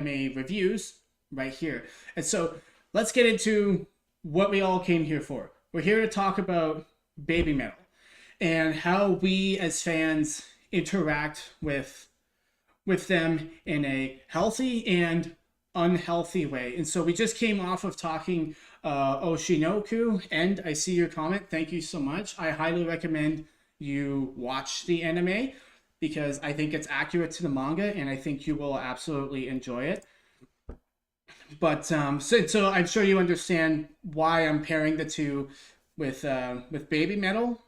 reviews right here. And so let's get into what we all came here for. We're here to talk about Babymetal and how we as fans interact with them in a healthy and unhealthy way. And so we just came off of talking Oshinoku, and I see your comment. Thank you so much. I highly recommend you watch the anime because I think it's accurate to the manga, and I think you will absolutely enjoy it. But so I'm sure you understand why I'm pairing the two with Babymetal.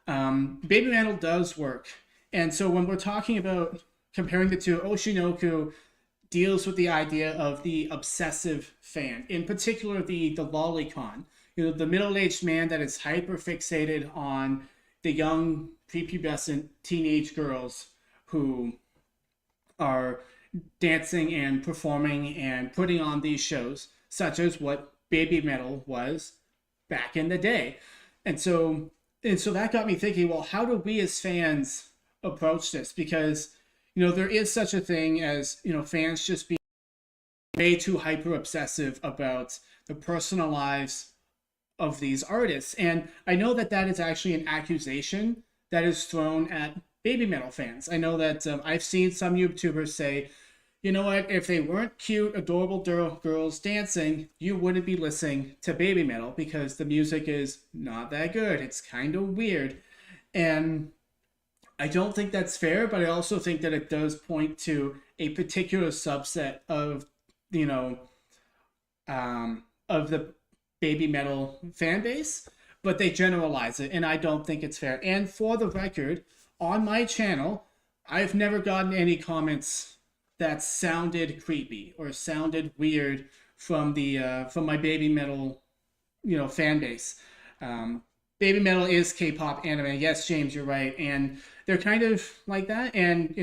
Babymetal does work, and so when we're talking about comparing the two, Oshinoku deals with the idea of the obsessive fan, in particular the lolicon, the middle-aged man that is hyper fixated on the young prepubescent teenage girls who are dancing and performing and putting on these shows, such as what Babymetal was back in the day. And so that got me thinking, well, how do we as fans approach this? Because there is such a thing as fans just being way too hyper obsessive about the personal lives of these artists. And I know that that is actually an accusation that is thrown at Babymetal fans. I know that I've seen some YouTubers say, you know what, if they weren't cute, adorable girls dancing, you wouldn't be listening to Babymetal because the music is not that good. It's kind of weird. And I don't think that's fair, but I also think that it does point to a particular subset of, of the Babymetal fan base, but they generalize it, and I don't think it's fair. And for the record, on my channel, I've never gotten any comments that sounded creepy or sounded weird from from my Babymetal, fan base. Babymetal is K-pop anime. Yes, James, you're right, and they're kind of like that. And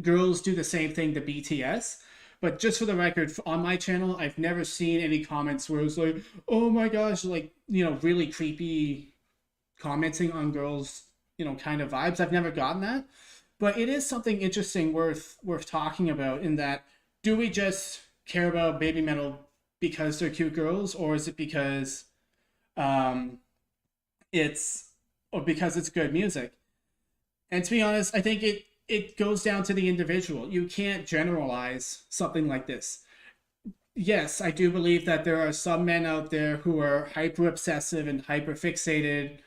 girls do the same thing to BTS. But just for the record, on my channel, I've never seen any comments where it's like, oh my gosh, like, really creepy commenting on girls, kind of vibes. I've never gotten that. But it is something interesting worth talking about in that, do we just care about Babymetal because they're cute girls, or is it because it's good music? And to be honest, I think it goes down to the individual. You can't generalize something like this. Yes, I do believe that there are some men out there who are hyper obsessive and hyper fixated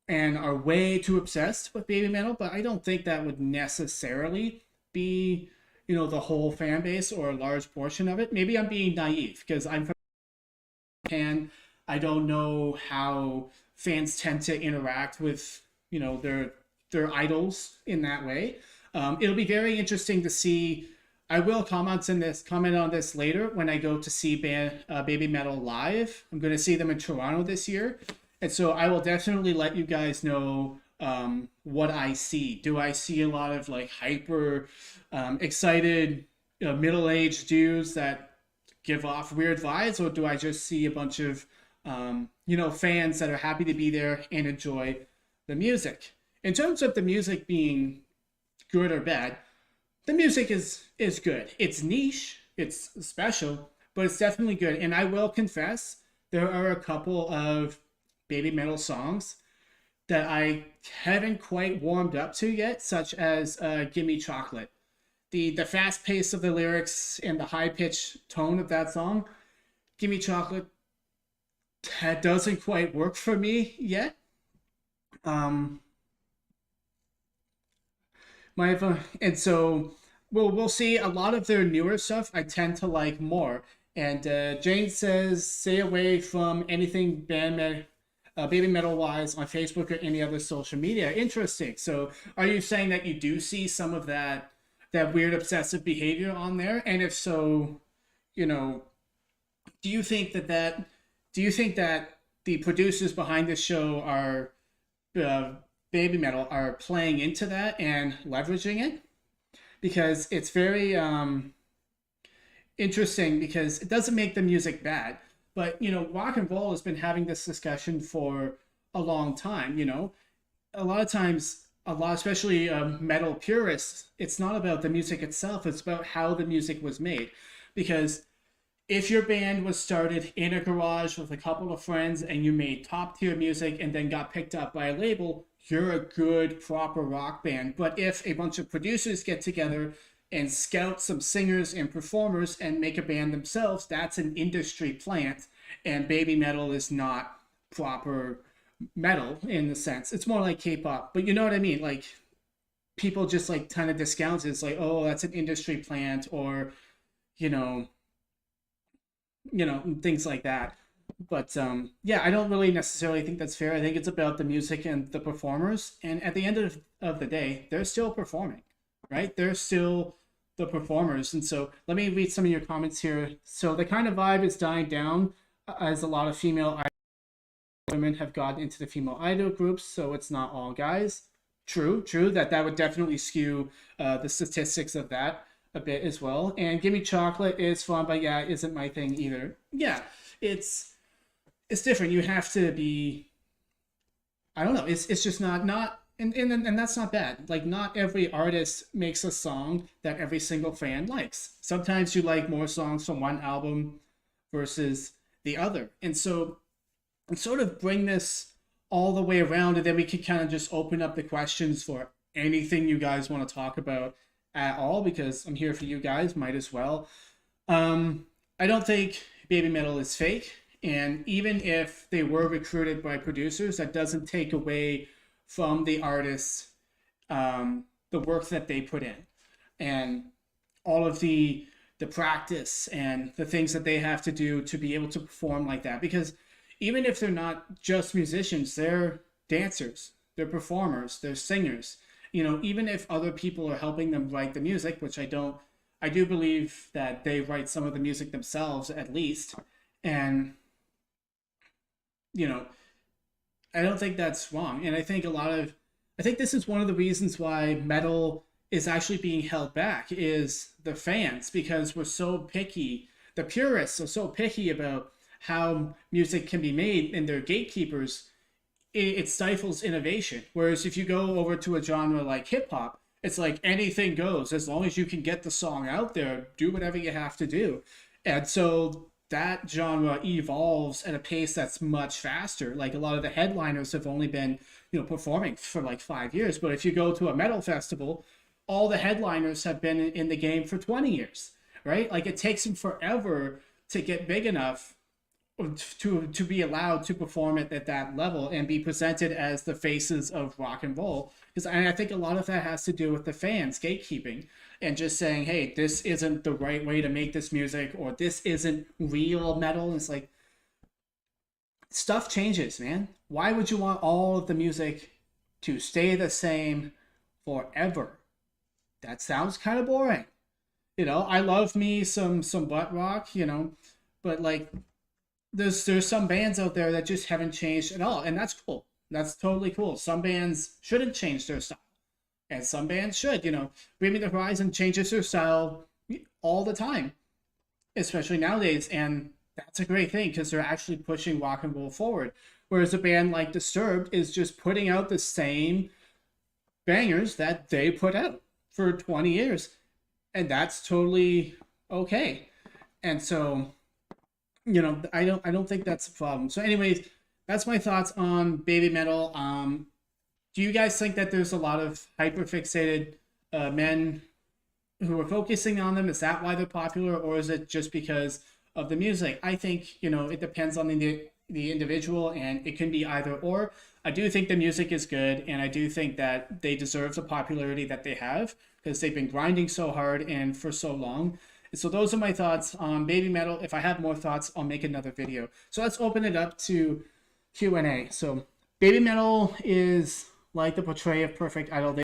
and are way too obsessed with Babymetal, but I don't think that would necessarily be, the whole fan base or a large portion of it. Maybe I'm being naive because I'm from Japan. I don't know how fans tend to interact with, their idols in that way. It'll be very interesting to see. I will comment on this later when I go to see Babymetal live. I'm going to see them in Toronto this year, and so I will definitely let you guys know what I see. Do I see a lot of like hyper excited middle-aged dudes that give off weird vibes, or do I just see a bunch of fans that are happy to be there and enjoy the music? In terms of the music being good or bad, the music is good. It's niche, it's special, but it's definitely good. And I will confess, there are a couple of Babymetal songs that I haven't quite warmed up to yet, such as Gimme Chocolate. The fast pace of the lyrics and the high-pitched tone of that song, Gimme Chocolate, that doesn't quite work for me yet. And so we'll see. A lot of their newer stuff I tend to like more. And Jane says, stay away from anything Babymetal wise on Facebook or any other social media. Interesting. So are you saying that you do see some of that weird obsessive behavior on there? And if so, do you think that the producers behind this show are Babymetal are playing into that and leveraging it? Because it's very interesting, because it doesn't make the music bad, but rock and roll has been having this discussion for a long time. A lot of times a lot, especially metal purists, it's not about the music itself, it's about how the music was made. Because if your band was started in a garage with a couple of friends and you made top tier music and then got picked up by a label, you're a good, proper rock band. But if a bunch of producers get together and scout some singers and performers and make a band themselves, that's an industry plant. And Babymetal is not proper metal in the sense. It's more like K-pop, but you know what I mean? Like, people just like kind of discount it. It's like, oh, that's an industry plant, or you know, things like that. But yeah, I don't really necessarily think that's fair. I think it's about the music and the performers, and at the end of the day, they're still performing, right? They're still the performers. And so let me read some of your comments here. So the kind of vibe is dying down as a lot of female women have gotten into the female idol groups, so it's not all guys. True. That would definitely skew the statistics of that a bit as well. And Gimme Chocolate is fun, but yeah, isn't my thing either. Yeah, it's different. You have to be. I don't know. It's just not. And that's not bad. Like, not every artist makes a song that every single fan likes. Sometimes you like more songs from one album versus the other. And so, and sort of bring this all the way around, and then we can kind of just open up the questions for anything you guys want to talk about at all, because I'm here for you guys, might as well. I don't think Babymetal is fake, and even if they were recruited by producers, that doesn't take away from the artists the work that they put in, and all of the practice and the things that they have to do to be able to perform like that. Because even if they're not just musicians, they're dancers, they're performers, they're singers. Even if other people are helping them write the music, which I don't, I do believe that they write some of the music themselves at least. And, you know, I don't think that's wrong. And I think this is one of the reasons why metal is actually being held back, is the fans, because we're so picky. The purists are so picky about how music can be made, and they're gatekeepers. It stifles innovation. Whereas if you go over to a genre like hip hop, it's like anything goes. As long as you can get the song out there, do whatever you have to do. And so that genre evolves at a pace that's much faster. Like, a lot of the headliners have only been, performing for like 5 years. But if you go to a metal festival, all the headliners have been in the game for 20 years, right? Like, it takes them forever to get big enough to be allowed to perform it at that level and be presented as the faces of rock and roll. Because I think a lot of that has to do with the fans gatekeeping and just saying, hey, this isn't the right way to make this music, or this isn't real metal. And it's like, stuff changes, man. Why would you want all of the music to stay the same forever? That sounds kind of boring. I love me some butt rock, but like, there's some bands out there that just haven't changed at all, and that's cool. That's totally cool. Some bands shouldn't change their style, and some bands should. Bring Me the Horizon changes their style all the time, especially nowadays, and that's a great thing because they're actually pushing rock and roll forward. Whereas a band like Disturbed is just putting out the same bangers that they put out for 20 years, and that's totally okay. And so, I don't think that's a problem. So anyways, that's my thoughts on Babymetal. Do you guys think that there's a lot of hyperfixated men who are focusing on them? Is that why they're popular, or is it just because of the music? I think, it depends on the individual, and it can be either or. I do think the music is good, and I do think that they deserve the popularity that they have because they've been grinding so hard and for so long. So those are my thoughts on Babymetal. If I have more thoughts, I'll make another video. So let's open it up to Q&A. So Babymetal is like the portray of Perfect Idol.